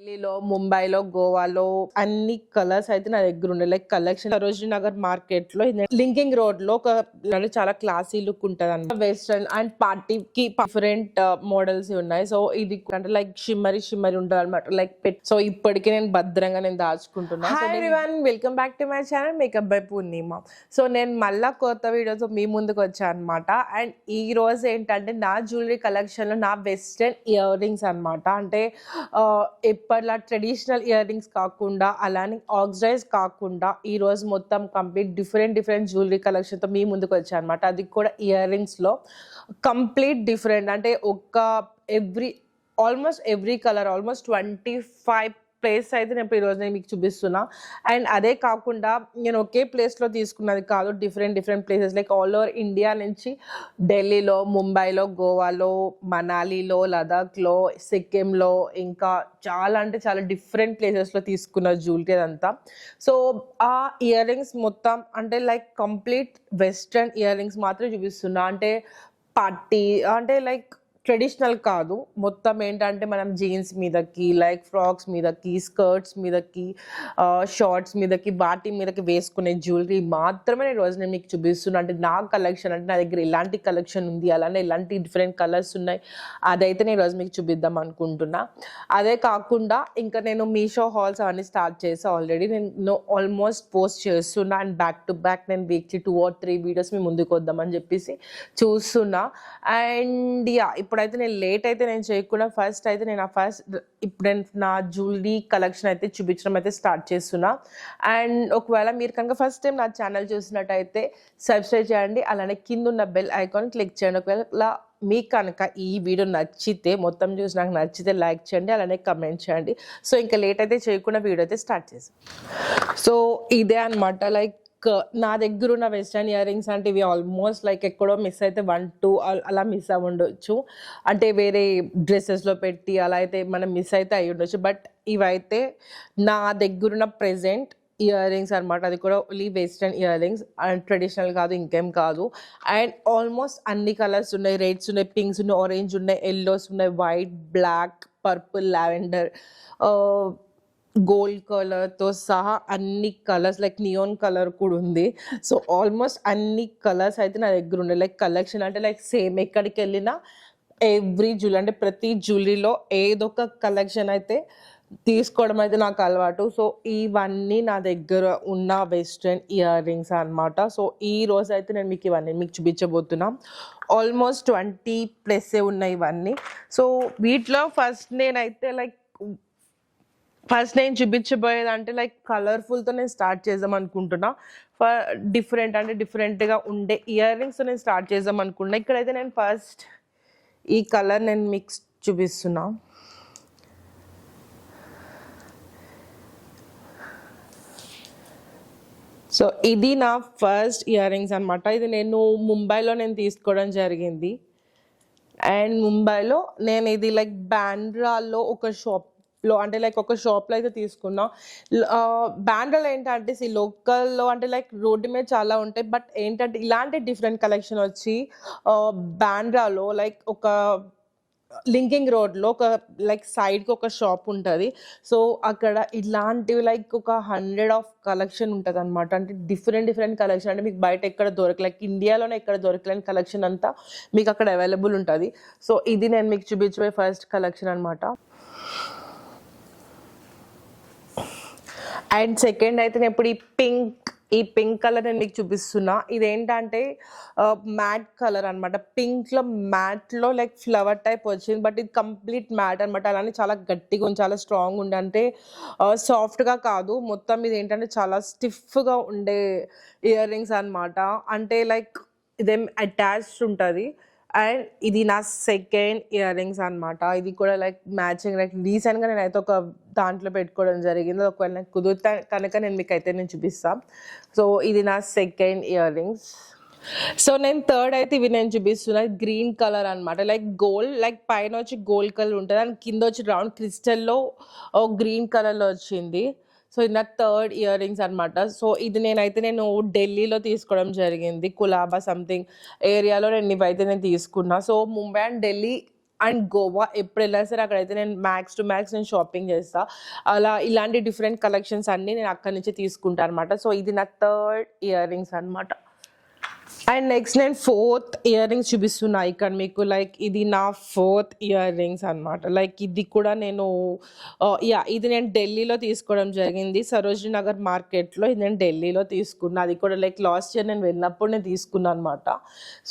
ఢిల్లీలో, ముంబైలో, గోవాలో అన్ని కలర్స్ అయితే నా దగ్గర ఉండే like collection Sarojini Nagar market లో లింకింగ్ రోడ్ లో ఒక చాలా క్లాసీ లుక్ ఉంటది అన్నమాట. వెస్ట్రన్ అండ్ పార్టీకి డిఫరెంట్ మోడల్స్ ఉన్నాయి. సో ఇది అంటే లైక్ షిమ్మరీ ఉంటది అనమాట. లైక్ సో ఇప్పటికే నేను భద్రంగా దాచుకుంటున్నా. Hi everyone, welcome back to my channel makeup by Purnima. So నేను మళ్ళా కొత్త వీడియోతో మీ ముందుకు వచ్చాను అనమాట. అండ్ ఈ రోజు ఏంటంటే నా జ్యువెలరీ కలెక్షన్ లో నా వెస్ట్రన్ ఇయర్ రింగ్స్ అనమాట. అంటే ఎప్పటిలా ట్రెడిషనల్ ఇయర్ రింగ్స్ కాకుండా అలానే ఆక్సిడైజ్ కాకుండా ఈరోజు మొత్తం కంప్లీట్ డిఫరెంట్ జ్యువెలరీ కలెక్షన్తో మీ ముందుకు వచ్చాను అనమాట. అది కూడా ఇయర్ రింగ్స్లో కంప్లీట్ డిఫరెంట్. అంటే almost every colour almost 25 place అయితే నేను ఈరోజు మీకు చూపిస్తున్నా. అండ్ అదే కాకుండా నేను ఒకే ప్లేస్లో తీసుకున్నది కాదు, different places like all over India నుంచి ఢిల్లీలో, ముంబైలో, గోవాలో, మనాలిలో, లదాఖ్లో, సిక్కింలో, ఇంకా చాలా డిఫరెంట్ ప్లేసెస్లో తీసుకున్న జ్యువెలరీ అదంతా. సో ఆ ఇయర్ రింగ్స్ మొత్తం అంటే like complete western ear rings మాత్రమే చూపిస్తున్నా. అంటే పార్టీ అంటే లైక్ ట్రెడిషనల్ కాదు, మొత్తం ఏంటంటే మనం జీన్స్ మీదకి, లైక్ ఫ్రాక్స్ మీదకి, స్కర్ట్స్ మీదకి, షార్ట్స్ మీదకి, వాటి మీదకి వేసుకునే జ్యువెలరీ మాత్రమే నేను రోజు నేను మీకు చూపిస్తున్నాను. అంటే నా కలెక్షన్ అంటే నా దగ్గర ఇలాంటి కలెక్షన్ ఉంది, అలానే ఇలాంటి డిఫరెంట్ కలర్స్ ఉన్నాయి, అదైతే నేను రోజు మీకు చూపిద్దాం అనుకుంటున్నా. అదే కాకుండా ఇంకా నేను మీషో హాల్స్ అవన్నీ స్టార్ట్ చేసి ఆల్రెడీ నేను ఆల్మోస్ట్ పోస్ట్ చేస్తున్నా. అండ్ బ్యాక్ టు బ్యాక్ నేను వీక్లీ 2 or 3 వీడియోస్ మీ ముందుకు వద్దామని చెప్పేసి చూస్తున్నా. అండ్ ఇప్పుడైతే నేను లేట్ అయితే నేను చేయకుండా ఇప్పుడు నేను నా జ్యువెలరీ కలెక్షన్ అయితే చూపించడం అయితే స్టార్ట్ చేస్తున్నా. అండ్ ఒకవేళ మీరు కనుక ఫస్ట్ టైం నా ఛానల్ చూసినట్టయితే సబ్స్క్రైబ్ చేయండి, అలానే కింద ఉన్న బెల్ ఐకాన్ క్లిక్ చేయండి. ఒకవేళ మీకు కనుక ఈ వీడియో నచ్చితే, మొత్తం చూసి నాకు నచ్చితే లైక్ చేయండి, అలానే కమెంట్ చేయండి. సో ఇంకా లేట్ అయితే చేయకుండా వీడియో అయితే స్టార్ట్ చేసాం. సో ఇదే అనమాట, లైక్ నా దగ్గర ఉన్న వెస్ట్రన్ ఇయర్ రింగ్స్ అంటే ఇవి ఆల్మోస్ట్ లైక్ ఎక్కడో మిస్ అయితే 1-2 అలా మిస్ అవ్వ ఉండొచ్చు. అంటే వేరే డ్రెస్సెస్లో పెట్టి అలా అయితే మనం మిస్ అయితే అయ్యి ఉండొచ్చు. బట్ ఇవైతే నా దగ్గరున్న ప్రెజెంట్ ఇయర్ రింగ్స్ అనమాట. అది కూడా only western ear rings, and traditional కాదు, ఇంకేం కాదు. అండ్ ఆల్మోస్ట్ అన్ని కలర్స్ ఉన్నాయి, రెడ్స్ ఉన్నాయి, పింక్స్ ఉన్నాయి, ఆరెంజ్ ఉన్నాయి, ఎల్లోస్ ఉన్నాయి, white, black, purple, lavender, gold కలర్తో సహా అన్ని కలర్స్, లైక్ నియోన్ కలర్ కూడా ఉంది. సో ఆల్మోస్ట్ అన్ని కలర్స్ అయితే నా దగ్గర ఉండే. లైక్ కలెక్షన్ అంటే లైక్ సేమ్ ఎక్కడికి వెళ్ళినా ఎవ్రీ జ్యువెలరీ అంటే ప్రతి జ్యువెలరీలో ఏదో ఒక కలెక్షన్ అయితే తీసుకోవడం అయితే నాకు అలవాటు. సో ఇవన్నీ నా దగ్గర ఉన్న వెస్ట్రన్ ఇయర్ రింగ్స్ అనమాట. సో ఈ రోజు అయితే నేను మీకు ఇవన్నీ మీకు చూపించబోతున్నా. ఆల్మోస్ట్ 20+ ఉన్నాయి ఇవన్నీ. సో వీటిలో ఫస్ట్ నేను చూపించబోయేది అంటే లైక్ కలర్ఫుల్తో నేను స్టార్ట్ చేద్దాం అనుకుంటున్నా. డిఫరెంట్గా ఉండే ఇయర్ రింగ్స్తో నేను స్టార్ట్ చేద్దాం అనుకుంటున్నా. ఇక్కడైతే నేను ఫస్ట్ ఈ కలర్ నేను మీకు చూపిస్తున్నా. సో ఇది నా ఫస్ట్ ఇయర్ రింగ్స్ అనమాట. ఇది నేను ముంబైలో తీసుకోవడం జరిగింది. అండ్ ముంబైలో నేను ఇది లైక్ బాంద్రాలో ఒక షాప్లో అయితే తీసుకున్నా. బాంద్రాలో ఏంటంటే లోకల్లో అంటే లైక్ రోడ్డు మీద చాలా ఉంటాయి. బట్ ఏంటంటే ఇలాంటి డిఫరెంట్ కలెక్షన్ వచ్చి బాంద్రాలో లైక్ ఒక లింకింగ్ రోడ్లో ఒక లైక్ సైడ్కి ఒక షాప్ ఉంటుంది. సో అక్కడ ఇలాంటివి లైక్ ఒక 100 ఆఫ్ కలెక్షన్ ఉంటుంది అనమాట. అంటే డిఫరెంట్ కలెక్షన్ అంటే మీకు బయట ఎక్కడ లైక్ ఇండియాలోనే ఎక్కడ దొరకలేని కలెక్షన్ అంతా మీకు అక్కడ అవైలబుల్ ఉంటుంది. సో ఇది నేను మీకు చూపించబోయే ఫస్ట్ కలెక్షన్ అనమాట. అండ్ సెకండ్ అయితే నేను ఇప్పుడు ఈ పింక్ కలర్ నేను మీకు చూపిస్తున్నా. ఇదేంటంటే మ్యాట్ కలర్ అనమాట. పింక్లో మ్యాట్లో లైక్ ఫ్లవర్ టైప్ వచ్చింది, బట్ ఇది కంప్లీట్ మ్యాట్ అనమాట. అలానే చాలా గట్టిగా ఉంది, చాలా స్ట్రాంగ్ ఉండే, అంటే సాఫ్ట్గా కాదు. మొత్తం ఇది ఏంటంటే చాలా స్టిఫ్గా ఉండే ఇయర్ రింగ్స్ అనమాట. అంటే లైక్ ఇదేం అటాచ్డ్ ఉంటుంది. అండ్ ఇది నా సెకండ్ ఇయర్ రింగ్స్ అనమాట. ఇది కూడా లైక్ మ్యాచింగ్, లైక్ రీసెంట్గా నేనైతే ఒక దాంట్లో పెట్టుకోవడం జరిగింది. ఒకవేళ నాకు కుదిరితే కనుక నేను చూపిస్తాను. సో ఇది నా సెకండ్ ఇయర్ రింగ్స్. సో నేను థర్డ్ అయితే ఇవి నేను చూపిస్తున్నా. గ్రీన్ కలర్ అనమాట. లైక్ గోల్డ్, లైక్ పైన వచ్చి గోల్డ్ కలర్ ఉంటుంది అండ్ కింద వచ్చి రౌండ్ క్రిస్టల్లో గ్రీన్ కలర్లో వచ్చింది. సో ఇది నా థర్డ్ ఇయర్ రింగ్స్ అనమాట. సో ఇది నేను ఢిల్లీలో తీసుకోవడం జరిగింది. కులాబా సంథింగ్ ఏరియాలో ఇవైతే నేను తీసుకున్నా. So Mumbai and Delhi and Goa ఎప్పుడు వెళ్ళినా సరే అక్కడైతే నేను మ్యాక్స్ టు మ్యాక్స్ నేను షాపింగ్ చేస్తా. అలా ఇలాంటి డిఫరెంట్ కలెక్షన్స్ అన్నీ నేను అక్కడి నుంచే తీసుకుంటా అనమాట. సో ఇది నా థర్డ్ ఇయర్ రింగ్స్ అనమాట. అండ్ నెక్స్ట్ నేను ఫోర్త్ ఇయర్ రింగ్స్ చూపిస్తున్నా ఇక్కడ మీకు. లైక్ ఇది నా ఫోర్త్ ఇయర్ రింగ్స్ అనమాట. లైక్ ఇది కూడా నేను ఇది నేను ఢిల్లీలో తీసుకోవడం జరిగింది, సరోజినీ నగర్ మార్కెట్లో. ఇది నేను ఢిల్లీలో తీసుకున్నా, అది కూడా లైక్ లాస్ట్ ఇయర్ నేను వెళ్ళినప్పుడు నేను తీసుకున్నాను అనమాట.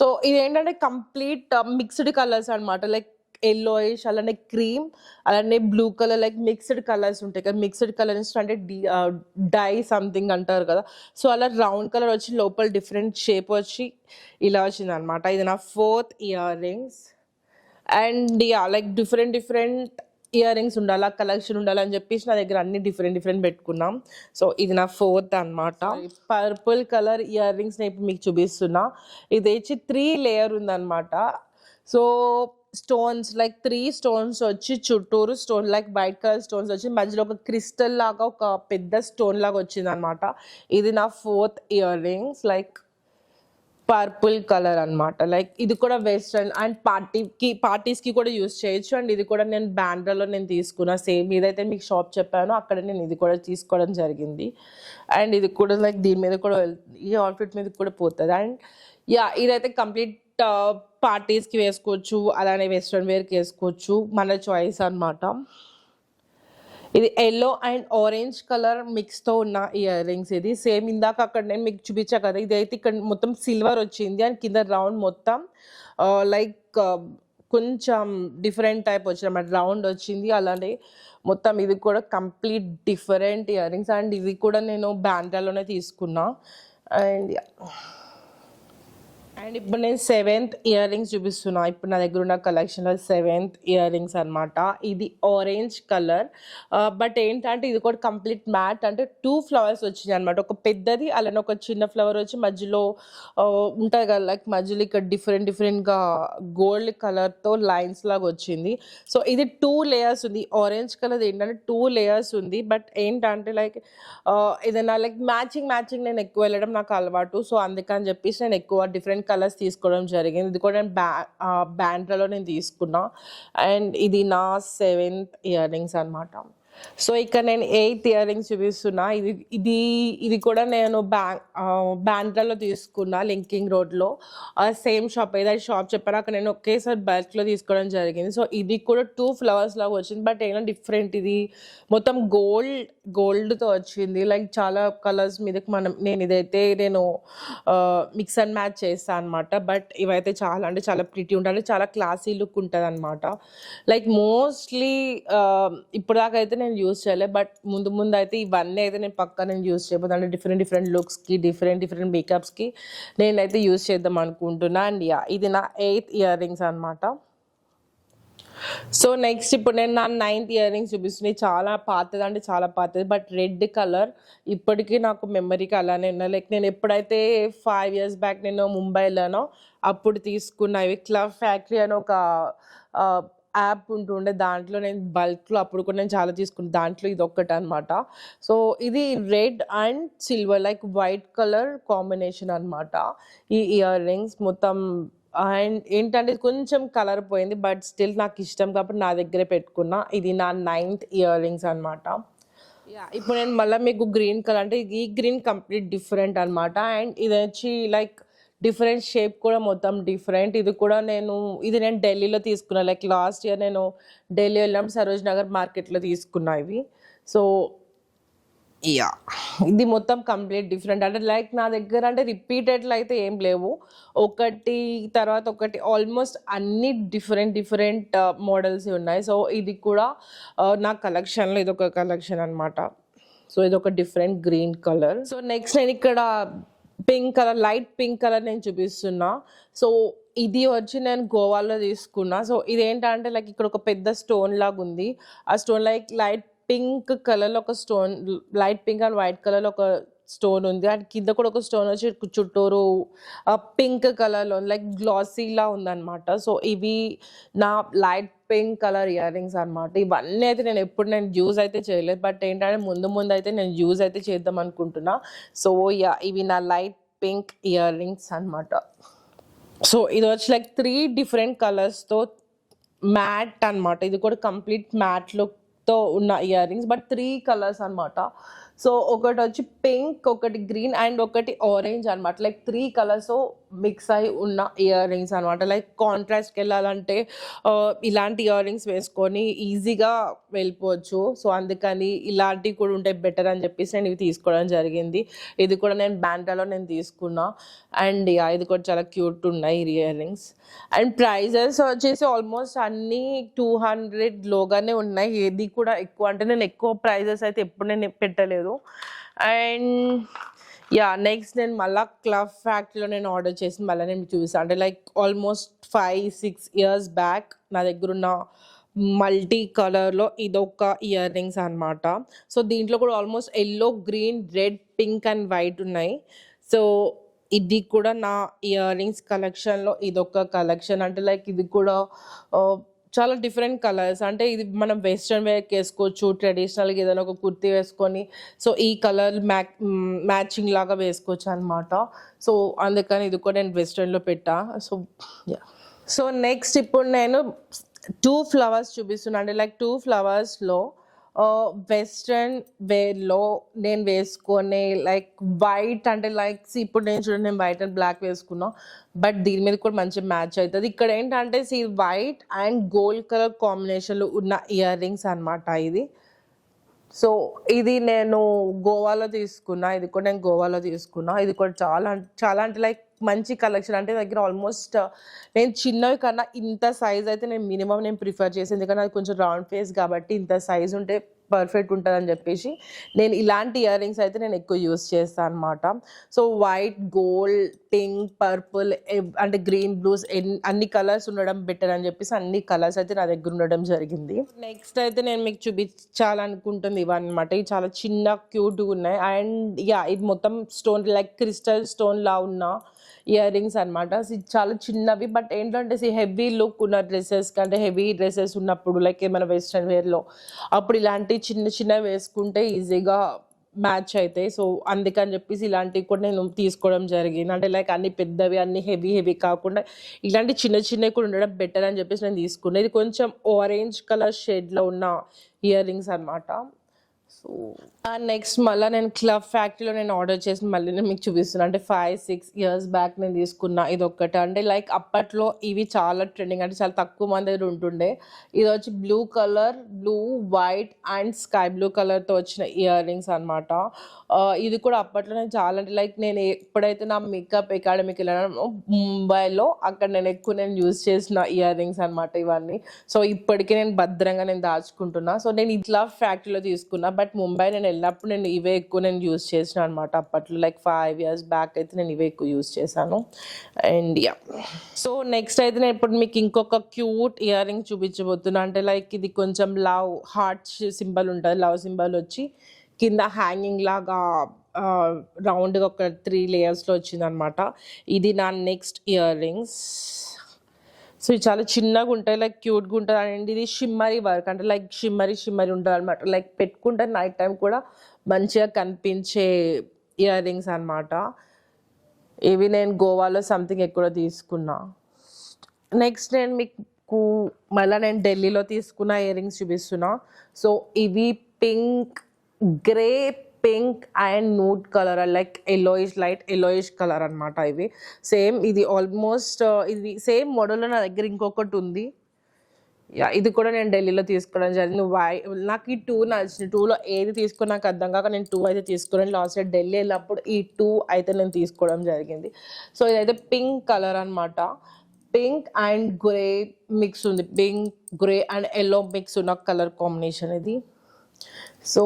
సో ఇది ఏంటంటే కంప్లీట్ మిక్స్డ్ కలర్స్ అనమాట. లైక్ ఎల్లోయిష్, అలానే క్రీమ్, అలానే blue colour, like mixed colours ఉంటాయి కదా. మిక్స్డ్ కలర్స్ అంటే డై సంథింగ్ అంటారు కదా. సో అలా రౌండ్ కలర్ వచ్చి లోపల డిఫరెంట్ షేప్ వచ్చి ఇలా వచ్చింది అనమాట. ఇది నా fourth year rings. And like different ear rings ఉండాలి, కలెక్షన్ ఉండాలని చెప్పేసి నా దగ్గర అన్ని డిఫరెంట్ పెట్టుకున్నాం. సో ఇది నా ఫోర్త్ అనమాట. పర్పుల్ కలర్ ఇయర్ రింగ్స్ నేను ఇప్పుడు మీకు చూపిస్తున్నా. ఇది వచ్చి 3 లేయర్ ఉందన్నమాట. సో స్టోన్స్ లైక్ 3 స్టోన్స్ వచ్చి చుట్టూరు stone like white colour stones వచ్చి మధ్యలో ఒక క్రిస్టల్ లాగా ఒక పెద్ద స్టోన్ లాగా వచ్చింది అనమాట. ఇది నా fourth ear rings. Like purple colour అనమాట. లైక్ ఇది కూడా వెస్ట్రన్ అండ్ పార్టీస్కి కూడా యూస్ చేయొచ్చు. అండ్ ఇది కూడా నేను బ్యాండ్రాలో నేను తీసుకున్నా. సేమ్ ఏదైతే మీకు షాప్ చెప్పానో అక్కడ నేను ఇది కూడా తీసుకోవడం జరిగింది. అండ్ ఇది కూడా లైక్ దీని మీద కూడా ఈ అవుట్ఫిట్ మీద కూడా పోతుంది. అండ్ ఇదైతే కంప్లీట్ పార్టీస్కి వేసుకోవచ్చు, అలానే వెస్ట్రన్ వేర్కి వేసుకోవచ్చు, మన చాయిస్ అనమాట. ఇది ఎల్లో అండ్ ఆరెంజ్ కలర్ మిక్స్తో ఉన్న ఇయర్ రింగ్స్. ఇది సేమ్ ఇందాక అక్కడ నేను మీకు చూపించా కదా, ఇదైతే ఇక్కడ మొత్తం సిల్వర్ వచ్చింది అండ్ కింద రౌండ్ మొత్తం లైక్ కొంచెం డిఫరెంట్ టైప్ వచ్చింది అన్నమాట, రౌండ్ వచ్చింది. అలానే మొత్తం ఇది కూడా complete different year rings. And ఇది కూడా నేను బ్యాండ్రాలోనే తీసుకున్నా. అండ్ ఇప్పుడు నేను 7th ఇయర్ రింగ్స్ చూపిస్తున్నా. ఇప్పుడు నా దగ్గర ఉన్న కలెక్షన్లో 7th ఇయర్ రింగ్స్ అనమాట. ఇది ఆరెంజ్ కలర్, బట్ ఏంటంటే ఇది కూడా కంప్లీట్ మ్యాట్, అంటే 2 ఫ్లవర్స్ వచ్చినాయి అనమాట. ఒక పెద్దది అలానే ఒక చిన్న ఫ్లవర్ వచ్చి మధ్యలో ఉంటుంది కదా, లైక్ మధ్యలో ఇక్కడ డిఫరెంట్గా గోల్డ్ కలర్తో లైన్స్ లాగా వచ్చింది. సో ఇది 2 లేయర్స్ ఉంది. ఆరెంజ్ కలర్ ఏంటంటే 2 లేయర్స్ ఉంది. బట్ ఏంటంటే లైక్ ఏదైనా లైక్ మ్యాచింగ్ నేను ఎక్కువ వెళ్ళడం నాకు అలవాటు. సో అందుకని చెప్పేసి నేను ఎక్కువ డిఫరెంట్ కలర్స్ తీసుకోవడం జరిగింది. ఇది కూడా నేను బ్యాండ్రాలో నేను తీసుకున్నా. అండ్ ఇది నా 7th ఇయర్ రింగ్స్ అనమాట. సో ఇక్కడ నేను 8th ఇయర్ రింగ్స్ చూపిస్తున్నా. ఇది కూడా నేను బ్యాండ్రాలో తీసుకున్నా, లింకింగ్ రోడ్లో సేమ్ షాప్ ఏదైతే షాప్ చెప్పారో అక్కడ నేను ఒకేసారి బల్క్లో తీసుకోవడం జరిగింది. సో ఇది కూడా 2 ఫ్లవర్స్ లాగా వచ్చింది, బట్ ఏమైనా డిఫరెంట్. ఇది మొత్తం గోల్డ్తో వచ్చింది. లైక్ చాలా కలర్స్ మీదకి నేను ఇదైతే మిక్స్ అండ్ మ్యాచ్ చేస్తాను అనమాట. బట్ ఇవైతే చాలా ప్రిటీ ఉంటాయి, చాలా క్లాసీ లుక్ ఉంటుంది అనమాట. లైక్ మోస్ట్లీ ఇప్పుడు దాకా అయితే నేను యూజ్ చేయలేదు, బట్ ముందు అయితే ఇవన్నీ అయితే నేను పక్కా నేను యూజ్ చేయబోతాను. అంటే డిఫరెంట్ లుక్స్కి డిఫరెంట్ మేకప్స్కి నేనైతే యూజ్ చేద్దాం అనుకుంటున్నా. అండ్ ఇది నా 8th ఇయర్ రింగ్స్ అనమాట. సో నెక్స్ట్ ఇప్పుడు నేను నా 9th ఇయర్ రింగ్స్ చూపిస్తున్నాయి. చాలా పాతది, బట్ రెడ్ కలర్ ఇప్పటికీ నాకు మెమరీకి అలానే ఉన్నాయి. లైక్ నేను ఎప్పుడైతే 5 years బ్యాక్ నేను ముంబైలోనో అప్పుడు తీసుకున్నవి. క్లబ్ ఫ్యాక్టరీ అని ఒక యాప్ ఉంటుండే, దాంట్లో నేను బల్క్లో అప్పుడు కూడా నేను చాలా తీసుకున్నాను. దాంట్లో ఇది ఒక్కటి అనమాట. సో ఇది red and silver like white colour combination అనమాట ఈ ఇయర్ రింగ్స్ మొత్తం. అండ్ ఏంటంటే కొంచెం కలర్ పోయింది, బట్ స్టిల్ నాకు ఇష్టం కాబట్టి నా దగ్గరే పెట్టుకున్నా. ఇది నా 9th ఇయర్ రింగ్స్ అనమాట. ఇప్పుడు నేను మళ్ళీ మీకు గ్రీన్ కలర్, అంటే ఈ గ్రీన్ కంప్లీట్ డిఫరెంట్ అనమాట. అండ్ ఇది వచ్చి లైక్ డిఫరెంట్ షేప్ కూడా మొత్తం డిఫరెంట్. ఇది నేను ఢిల్లీలో తీసుకున్నా. లైక్ లాస్ట్ ఇయర్ నేను ఢిల్లీ వెళ్ళినప్పుడు సరోజ్ నగర్ మార్కెట్లో తీసుకున్నా ఇవి. సో ఇది మొత్తం కంప్లీట్ డిఫరెంట్. అంటే లైక్ నా దగ్గర అంటే రిపీటెడ్లు అయితే ఏం లేవు, ఒకటి తర్వాత ఒకటి ఆల్మోస్ట్ అన్ని డిఫరెంట్ మోడల్స్ ఉన్నాయి. సో ఇది కూడా నా కలెక్షన్లో ఇదొక కలెక్షన్ అనమాట. సో ఇది ఒక different green colour. So next నేను ఇక్కడ pink colour, light pink colour నేను చూపిస్తున్నా. సో ఇది వచ్చి నేను గోవాలో తీసుకున్నా. సో ఇదేంటంటే లైక్ ఇక్కడ ఒక పెద్ద స్టోన్ లాగా ఉంది. ఆ స్టోన్ లైట్ పింక్ కలర్లో ఒక stone, light pink and white కలర్లో ఒక స్టోన్ ఉంది. అండ్ కింద కూడా ఒక స్టోన్ వచ్చి చుట్టూరు పింక్ కలర్లో లైక్ గ్లాసీలా ఉందన్నమాట. సో ఇవి నా light pink colour ear rings అనమాట. ఇవన్నీ అయితే నేను యూజ్ అయితే చేయలేదు, బట్ ఏంటంటే ముందు అయితే నేను యూజ్ అయితే చేద్దాం అనుకుంటున్నా. సో ఇవి నా లైట్ పింక్ ఇయర్ రింగ్స్ అనమాట. సో ఇది వచ్చి లైక్ 3 డిఫరెంట్ కలర్స్తో మ్యాట్ అన్నమాట. ఇది కూడా కంప్లీట్ మ్యాట్ లుక్‌తో ఉన్న ఇయర్ రింగ్స్. బట్ 3 కలర్స్ అన్నమాట. సో ఒకటొచ్చి పింక్, ఒకటి గ్రీన్ అండ్ ఒకటి ఆరెంజ్ అన్నమాట. లైక్ 3 కలర్స్‌తో మిక్స్ అయ్యి ఉన్న ఇయర్ రింగ్స్ అన్నమాట. లైక్ కాంట్రాస్ట్‌కెళ్ళాలంటే ఇలాంటి ఇయర్ రింగ్స్ వేసుకొని ఈజీగా వెళ్ళిపోవచ్చు. సో అందుకని ఇలాంటివి కూడా ఉంటే బెటర్ అని చెప్పేసి నేను ఇవి తీసుకోవడం జరిగింది. ఇది కూడా నేను బాండ్రాలో నేను తీసుకున్నా. And yeah! ఇది కూడా చాలా క్యూట్ ఉన్నాయి ఇయర్ రింగ్స్. అండ్ ప్రైజెస్ వచ్చేసి ఆల్మోస్ట్ అన్నీ 200 లోగానే ఉన్నాయి. ఏది కూడా ఎక్కువ అంటే నేను ఎక్కువ ప్రైజెస్ అయితే ఎప్పుడు నేను పెట్టలేదు. And yeah! నెక్స్ట్ నేను మళ్ళా క్లబ్ ఫ్యాక్టరీలో నేను ఆర్డర్ చేసి మళ్ళీ నేను చూసా. అంటే లైక్ ఆల్మోస్ట్ 5, 6 ఇయర్స్ బ్యాక్ నా దగ్గరున్న మల్టీ కలర్‌లో ఇదొక ఇయర్ రింగ్స్ అన్నమాట. సో దీంట్లో కూడా almost yellow, green, red, pink and white ఉన్నాయి. సో ఇది కూడా నా ఇయర్ రింగ్స్ కలెక్షన్‌లో ఇదొక కలెక్షన్. అంటే లైక్ ఇది కూడా చాలా డిఫరెంట్ కలర్స్. అంటే ఇది మనం వెస్టర్న్ వేర్‌కేసుకోవచ్చు. ట్రెడిషనల్‌గా ఏదైనా ఒక కుర్తీ వేసుకొని సో ఈ కలర్ మ్యాచింగ్ లాగా వేసుకోవచ్చనమాట. సో అందుకని ఇది కూడా నేను వెస్టర్న్‌లో పెట్టా. So yeah! సో నెక్స్ట్ ఇప్పుడు నేను 2 ఫ్లవర్స్ చూపిస్తున్నా. అంటే లైక్ 2 ఫ్లవర్స్‌లో వెస్టర్న్ వేర్‌లో నేను వేసుకునే లైక్ వైట్ అంటే లైక్ ఇప్పుడు నేను చూడండి నేను వైట్ అండ్ బ్లాక్ వేసుకున్నా. బట్ దీని మీద కూడా మంచి మ్యాచ్ అయితది. ఇక్కడ ఏంటంటే వైట్ అండ్ గోల్డ్ కలర్ కాంబినేషన్‌లో ఉన్న ఇయర్ రింగ్స్ అన్నమాట ఇది. సో ఇది నేను గోవాలో తీసుకున్నా. ఇది కూడా నేను గోవాలో తీసుకున్నా. ఇది కూడా చాలా అంటే లైక్ మంచి కలెక్షన్. అంటే దగ్గర ఆల్మోస్ట్ నేను చిన్నవి కన్నా ఇంత సైజ్ అయితే నేను మినిమమ్ నేను ప్రిఫర్ చేసాను. ఎందుకంటే అది కొంచెం రౌండ్ ఫేస్ కాబట్టి ఇంత సైజ్ ఉంటే పర్ఫెక్ట్ ఉంటుందని చెప్పేసి నేను ఇలాంటి ఇయర్ రింగ్స్ అయితే నేను ఎక్కువ యూస్ చేస్తాను అనమాట. So white, gold, pink, purple అంటే గ్రీన్, బ్లూస్ అన్ని కలర్స్ ఉండడం బెటర్ అని చెప్పేసి అన్ని కలర్స్ అయితే నా దగ్గర ఉండడం జరిగింది. నెక్స్ట్ అయితే నేను మీకు చూపించాలనుకుంటుంది ఇవన్నమాట. ఇవి చాలా చిన్న క్యూట్గా ఉన్నాయి. అండ్ యా ఇది మొత్తం స్టోన్ లైక్ క్రిస్టల్ స్టోన్ లా ఉన్న ఇయర్ రింగ్స్ అనమాట. చాలా చిన్నవి. బట్ ఏంటంటే హెవీ లుక్ ఉన్న డ్రెస్సెస్ కంటే హెవీ డ్రెస్సెస్ ఉన్నప్పుడు లైక్ ఏమైనా వెస్ట్రన్ వేర్లో అప్పుడు ఇలాంటి చిన్న చిన్నవి వేసుకుంటే ఈజీగా మ్యాచ్ అవుతాయి. సో అందుకని చెప్పేసి ఇలాంటివి కూడా నేను తీసుకోవడం జరిగింది. అంటే లైక్ అన్ని పెద్దవి అన్ని హెవీ కాకుండా ఇలాంటి చిన్న చిన్నవి కూడా ఉండడం బెటర్ అని చెప్పేసి నేను తీసుకున్నాను. ఇది కొంచెం ఆరెంజ్ కలర్ షేడ్లో ఉన్న ఇయర్ రింగ్స్ అనమాట. సో నెక్స్ట్ మళ్ళీ నేను క్లబ్ ఫ్యాక్టరీలో నేను ఆర్డర్ చేసి మళ్ళీ నేను మీకు చూపిస్తున్నాను. అంటే 5, 6 ఇయర్స్ బ్యాక్ నేను తీసుకున్నా ఇదొక్కటి. అంటే లైక్ అప్పట్లో ఇవి చాలా ట్రెండింగ్. అంటే చాలా తక్కువ మంది దగ్గర ఉంటుండే. ఇది వచ్చి blue colour, blue, white and sky blue కలర్తో వచ్చిన ఇయర్ రింగ్స్ అనమాట. ఇది కూడా అప్పట్లో నేను చాలా అంటే లైక్ నేను ఎప్పుడైతే నా మేకప్ అకాడమీకి వెళ్ళాను ముంబైలో అక్కడ నేను ఎక్కువ నేను యూజ్ చేసిన ఇయర్ రింగ్స్ అనమాట ఇవన్నీ. సో ఇప్పటికీ నేను భద్రంగా నేను దాచుకుంటున్నా. సో నేను ఇట్లా ఫ్యాక్టరీలో తీసుకున్నా. బట్ ముంబై నేను వెళ్ళినప్పుడు నేను ఇవే ఎక్కువ నేను యూజ్ చేసిన అనమాట. అప్పట్లో లైక్ 5 ఇయర్స్ బ్యాక్ అయితే నేను ఇవే ఎక్కువ యూజ్ చేశాను. అండ్ యా సో నెక్స్ట్ అయితే నేను ఇప్పుడు మీకు ఇంకొక క్యూట్ ఇయర్ రింగ్ చూపించబోతున్నా. అంటే లైక్ ఇది కొంచెం లవ్ హార్ట్ సింబల్ ఉంటుంది. లవ్ సింబల్ వచ్చి కింద హ్యాంగింగ్ లాగా రౌండ్గా ఒక 3 లేయర్స్లో వచ్చిందనమాట. ఇది నా నెక్స్ట్ ఇయర్ రింగ్స్. సో ఇది చాలా చిన్నగా ఉంటాయి. లైక్ క్యూట్గా ఉంటుంది. అండ్ ఇది షిమ్మరీ వర్క్. అంటే లైక్ షిమ్మరీ ఉంటుంది అనమాట. లైక్ పెట్టుకుంటే నైట్ టైం కూడా మంచిగా కనిపించే ఇయర్ రింగ్స్ అనమాట. ఇవి నేను గోవాలో సంథింగ్ ఎక్కువ తీసుకున్నా. నెక్స్ట్ నేను మీకు మళ్ళీ నేను ఢిల్లీలో తీసుకున్న ఇయర్ రింగ్స్ చూపిస్తున్నా. సో ఇవి pink, grey, pink and nude colour like light yellowish colour అనమాట. ఇవి సేమ్ ఇది ఆల్మోస్ట్ ఇది సేమ్ మోడల్లో నా దగ్గర ఇంకొకటి ఉంది. యా ఇది కూడా నేను ఢిల్లీలో తీసుకోవడం జరిగింది. నాకు ఈ 2 నచ్చింది. 2లో ఏది తీసుకుని నాకు అర్థం కాక నేను 2 అయితే తీసుకున్నాను. లాస్ట్ ఇయర్ ఢిల్లీ వెళ్ళినప్పుడు ఈ 2 అయితే నేను తీసుకోవడం జరిగింది. సో ఇదైతే పింక్ కలర్ అనమాట. పింక్ అండ్ గ్రే మిక్స్ ఉంది. Pink, grey and yellow mix ఉన్న కలర్ కాంబినేషన్ ఇది. సో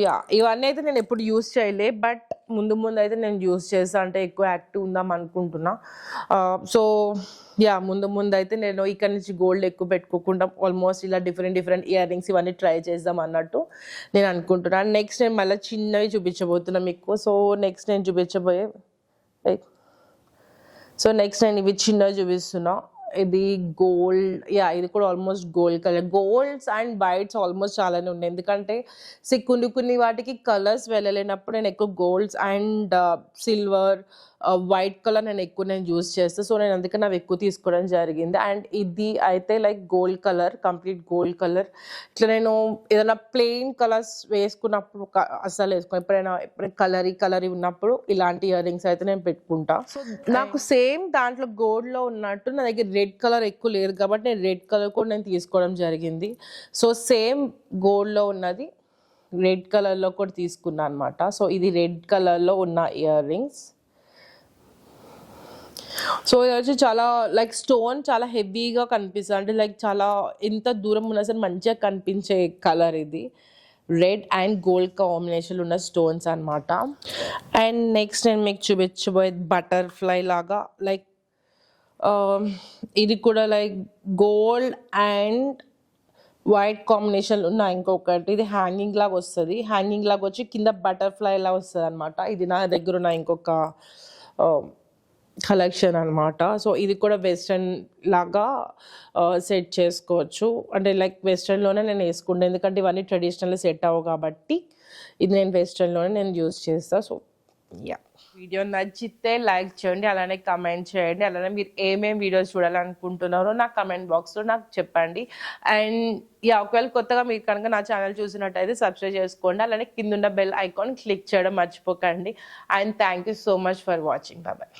యా ఇవన్నీ అయితే నేను ఎప్పుడు యూస్ చేయలే. బట్ ముందు అయితే నేను యూస్ చేస్తాను. అంటే ఎక్కువ యాక్టివ్ ఉందాం అనుకుంటున్నా. సో యా ముందు అయితే నేను ఇక్కడ నుంచి గోల్డ్ ఎక్కువ పెట్టుకోకుండా ఆల్మోస్ట్ ఇలా డిఫరెంట్ ఇయర్ రింగ్స్ ఇవన్నీ ట్రై చేద్దాం అన్నట్టు నేను అనుకుంటున్నాను. నెక్స్ట్ నేను మళ్ళీ చిన్నవి చూపించబోతున్నా మీకు. సో నెక్స్ట్ నేను చూపించబోయే నెక్స్ట్ నేను ఇవి చిన్నవి చూపిస్తున్నా. ఇది గోల్డ్. యా ఇది కూడా almost gold colour. Golds and whites almost చాలానే ఉన్నాయి. ఎందుకంటే కొన్ని వాటికి కలర్స్ వెళ్ళలేనప్పుడు నేను ఎక్కువ golds and silver white colour నేను యూస్ చేస్తాను. సో నేను అందుకని అవి ఎక్కువ తీసుకోవడం జరిగింది. అండ్ ఇది అయితే like gold colour, complete gold colour. ఇట్లా నేను ఏదైనా ప్లెయిన్ కలర్స్ వేసుకున్నప్పుడు అస్సలు వేసుకోను. ఎప్పుడైనా కలరీ ఉన్నప్పుడు ఇలాంటి ఇయర్ రింగ్స్ అయితే నేను పెట్టుకుంటా. సో నాకు సేమ్ దాంట్లో గోల్డ్లో ఉన్నట్టు నా దగ్గర రెడ్ కలర్ ఎక్కువ లేదు కాబట్టి నేను రెడ్ కలర్ కూడా నేను తీసుకోవడం జరిగింది. సో సేమ్ గోల్డ్లో ఉన్నది రెడ్ కలర్లో కూడా తీసుకున్నా అనమాట. సో ఇది రెడ్ కలర్లో ఉన్న ఇయర్ రింగ్స్. సో ఇది వచ్చి చాలా లైక్ స్టోన్ చాలా హెవీగా కనిపిస్తుంది, అంటే లైక్ చాలా ఎంత దూరం ఉన్నా సరే మంచిగా కనిపించే కలర్ ఇది. రెడ్ అండ్ గోల్డ్ కాంబినేషన్ ఉన్న స్టోన్స్ అనమాట. అండ్ నెక్స్ట్ నేను మీకు చూపించబోయేది బటర్ఫ్లై లాగా, లైక్ ఇది కూడా like gold and white combination ఉన్న ఇంకొకటి. ఇది హ్యాంగింగ్ లాగా వస్తుంది, హ్యాంగింగ్ లాగా వచ్చి కింద బటర్ఫ్లై లాగా వస్తుంది అనమాట. ఇది నా దగ్గర ఉన్న ఇంకొక కలెక్షన్ అనమాట. సో ఇది కూడా వెస్ట్రన్ లాగా సెట్ చేసుకోవచ్చు, అంటే లైక్ వెస్ట్రన్లోనే నేను వేసుకుంటాను ఎందుకంటే ఇవన్నీ ట్రెడిషనల్ సెట్ అవ్వవు కాబట్టి ఇది నేను వెస్ట్రన్లోనే నేను యూస్ చేస్తాను. సో యా, వీడియో నచ్చితే లైక్ చేయండి, అలానే కమెంట్ చేయండి, అలానే మీరు ఏమేమి వీడియోస్ చూడాలనుకుంటున్నారో నా కమెంట్ బాక్స్లో నాకు చెప్పండి. అండ్ యా, ఒకవేళ కొత్తగా మీరు కనుక నా ఛానల్ చూసినట్టయితే సబ్స్క్రైబ్ చేసుకోండి, అలానే కింద ఉన్న బెల్ ఐకాన్ క్లిక్ చేయడం మర్చిపోకండి. And thank you so much for watching. Bye.